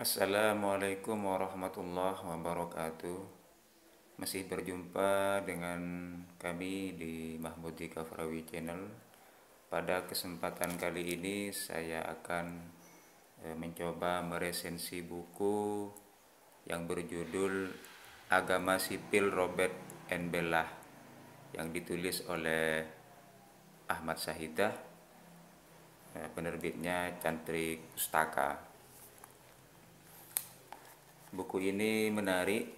Assalamualaikum warahmatullahi wabarakatuh. Masih berjumpa dengan kami di Mahmudi Kafrawi Channel. Pada kesempatan kali ini saya akan mencoba meresensi buku yang berjudul Agama Sipil Robert and Bella yang ditulis oleh Ahmad Sahidah, penerbitnya Cantrik Pustaka. Buku ini menarik,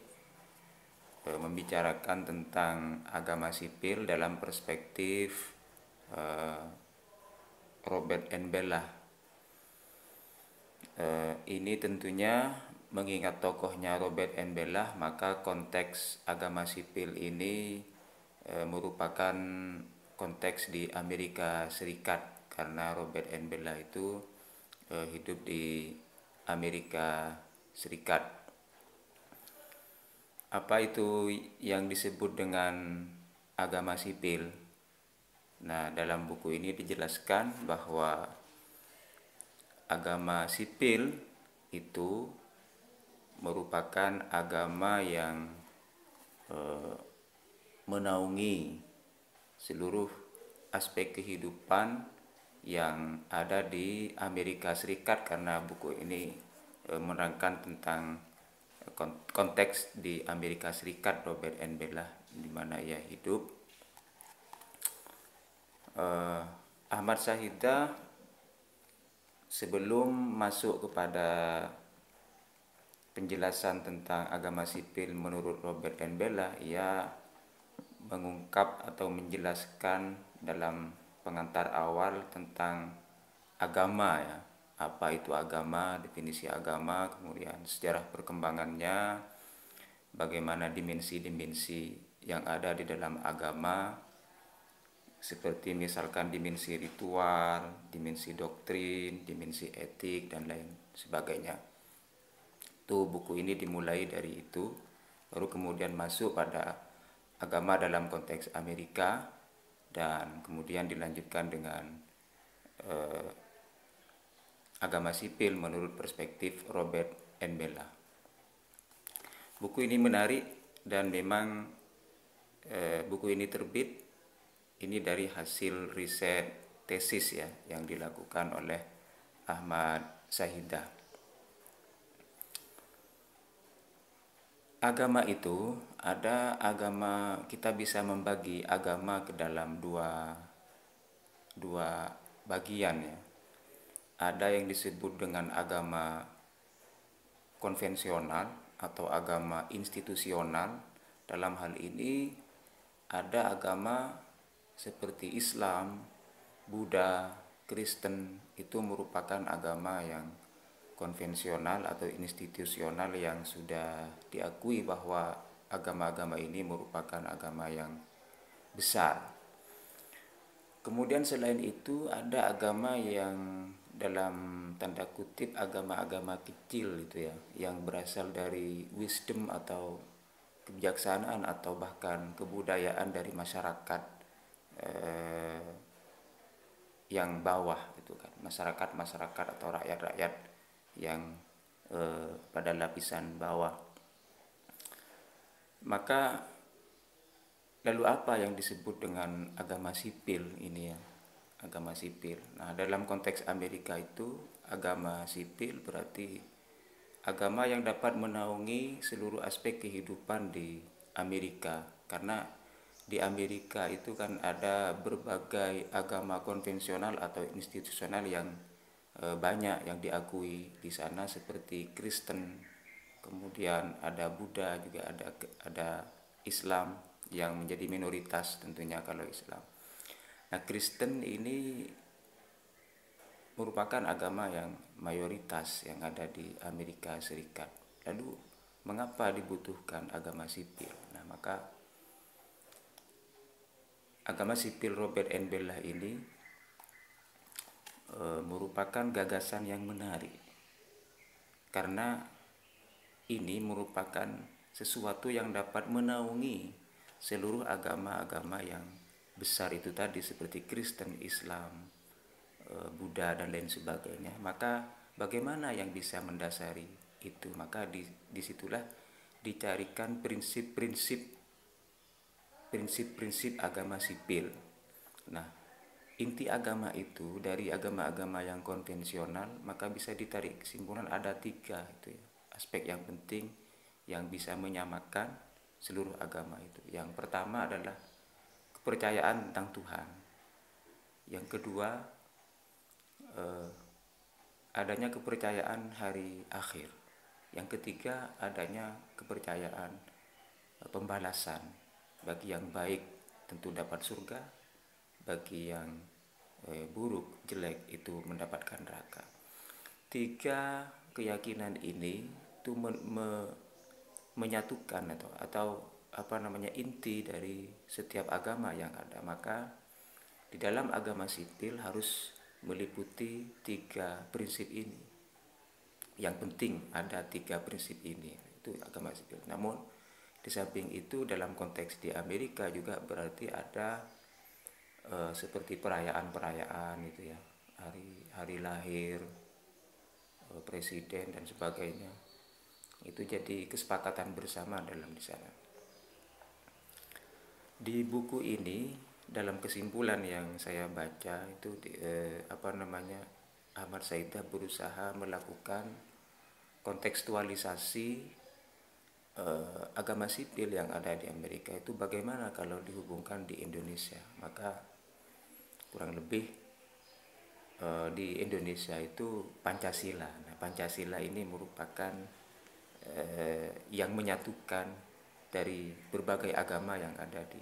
membicarakan tentang agama sipil dalam perspektif Robert and Bella. Ini tentunya mengingat tokohnya Robert and Bella, maka konteks agama sipil ini merupakan konteks di Amerika Serikat, karena Robert and Bella itu hidup di Amerika Serikat. Apa itu yang disebut dengan agama sipil? Nah, dalam buku ini dijelaskan bahwa agama sipil itu merupakan agama yang menaungi seluruh aspek kehidupan yang ada di Amerika Serikat, karena buku ini menerangkan tentang konteks di Amerika Serikat Robert and Bella, di mana ia hidup. Ahmad Sahidah sebelum masuk kepada penjelasan tentang agama sipil menurut Robert and Bella, ia mengungkap atau menjelaskan dalam pengantar awal tentang agama, ya. Apa itu agama, definisi agama, kemudian sejarah perkembangannya, bagaimana dimensi-dimensi yang ada di dalam agama, seperti misalkan dimensi ritual, dimensi doktrin, dimensi etik, dan lain sebagainya. Itu buku ini dimulai dari itu, baru kemudian masuk pada agama dalam konteks Amerika, dan kemudian dilanjutkan dengan agama sipil menurut perspektif Robert and Bella. Buku ini menarik dan memang buku ini terbit ini dari hasil riset tesis, ya, yang dilakukan oleh Ahmad Sahidah. Agama itu ada agama, kita bisa membagi agama ke dalam dua bagian, ya. Ada yang disebut dengan agama konvensional atau agama institusional. Dalam hal ini ada agama seperti Islam, Buddha, Kristen, itu merupakan agama yang konvensional atau institusional yang sudah diakui bahwa agama-agama ini merupakan agama yang besar. Kemudian selain itu ada agama yang dalam tanda kutip agama-agama kecil itu, ya, yang berasal dari wisdom atau kebijaksanaan atau bahkan kebudayaan dari masyarakat yang bawah itu kan, masyarakat atau rakyat-rakyat yang pada lapisan bawah. Maka lalu apa yang disebut dengan agama sipil ini, ya? Agama sipil. Nah, dalam konteks Amerika itu agama sipil berarti agama yang dapat menaungi seluruh aspek kehidupan di Amerika, karena di Amerika itu kan ada berbagai agama konvensional atau institusional yang banyak yang diakui di sana, seperti Kristen, kemudian ada Buddha, juga ada Islam yang menjadi minoritas tentunya kalau Islam. Nah, Kristen ini merupakan agama yang mayoritas yang ada di Amerika Serikat. Lalu mengapa dibutuhkan agama sipil? Nah, maka agama sipil Robert and Bella ini merupakan gagasan yang menarik, karena ini merupakan sesuatu yang dapat menaungi seluruh agama-agama yang besar itu tadi, seperti Kristen, Islam, Buddha, dan lain sebagainya. Maka bagaimana yang bisa mendasari itu. Maka disitulah dicarikan prinsip-prinsip agama sipil. Nah, inti agama itu dari agama-agama yang konvensional, maka bisa ditarik kesimpulan ada 3 itu ya, aspek yang penting yang bisa menyamakan seluruh agama itu. Yang pertama adalah kepercayaan tentang Tuhan. Yang kedua, adanya kepercayaan hari akhir. Yang ketiga, adanya kepercayaan pembalasan. Bagi yang baik tentu dapat surga, bagi yang buruk, jelek itu mendapatkan neraka. 3 keyakinan ini itu menyatukan atau inti dari setiap agama yang ada. Maka di dalam agama sipil harus meliputi 3 prinsip ini. Yang penting ada 3 prinsip ini, itu agama sipil. Namun di samping itu dalam konteks di Amerika juga berarti ada seperti perayaan-perayaan itu ya, hari lahir presiden dan sebagainya. Itu jadi kesepakatan bersama dalam di sana. Di buku ini dalam kesimpulan yang saya baca itu Ahmad Saidah berusaha melakukan kontekstualisasi agama sipil yang ada di Amerika itu bagaimana kalau dihubungkan di Indonesia. Maka kurang lebih di Indonesia itu Pancasila. Nah, Pancasila ini merupakan yang menyatukan dari berbagai agama yang ada di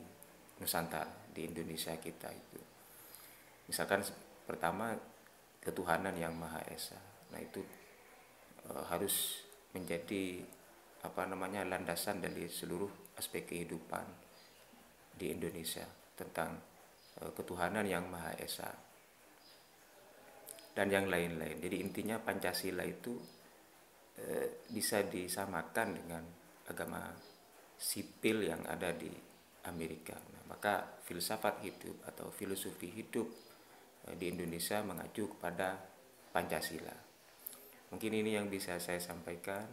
Nusantara, di Indonesia kita itu. Misalkan pertama, ketuhanan yang Maha Esa. Nah, itu harus menjadi landasan dari seluruh aspek kehidupan di Indonesia tentang ketuhanan yang Maha Esa dan yang lain-lain. Jadi intinya Pancasila itu bisa disamakan dengan agama sipil yang ada di Amerika. Nah, maka filsafat hidup atau filosofi hidup di Indonesia mengacu kepada Pancasila. Mungkin ini yang bisa saya sampaikan.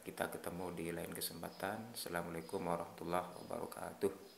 Kita ketemu di lain kesempatan. Assalamualaikum warahmatullahi wabarakatuh.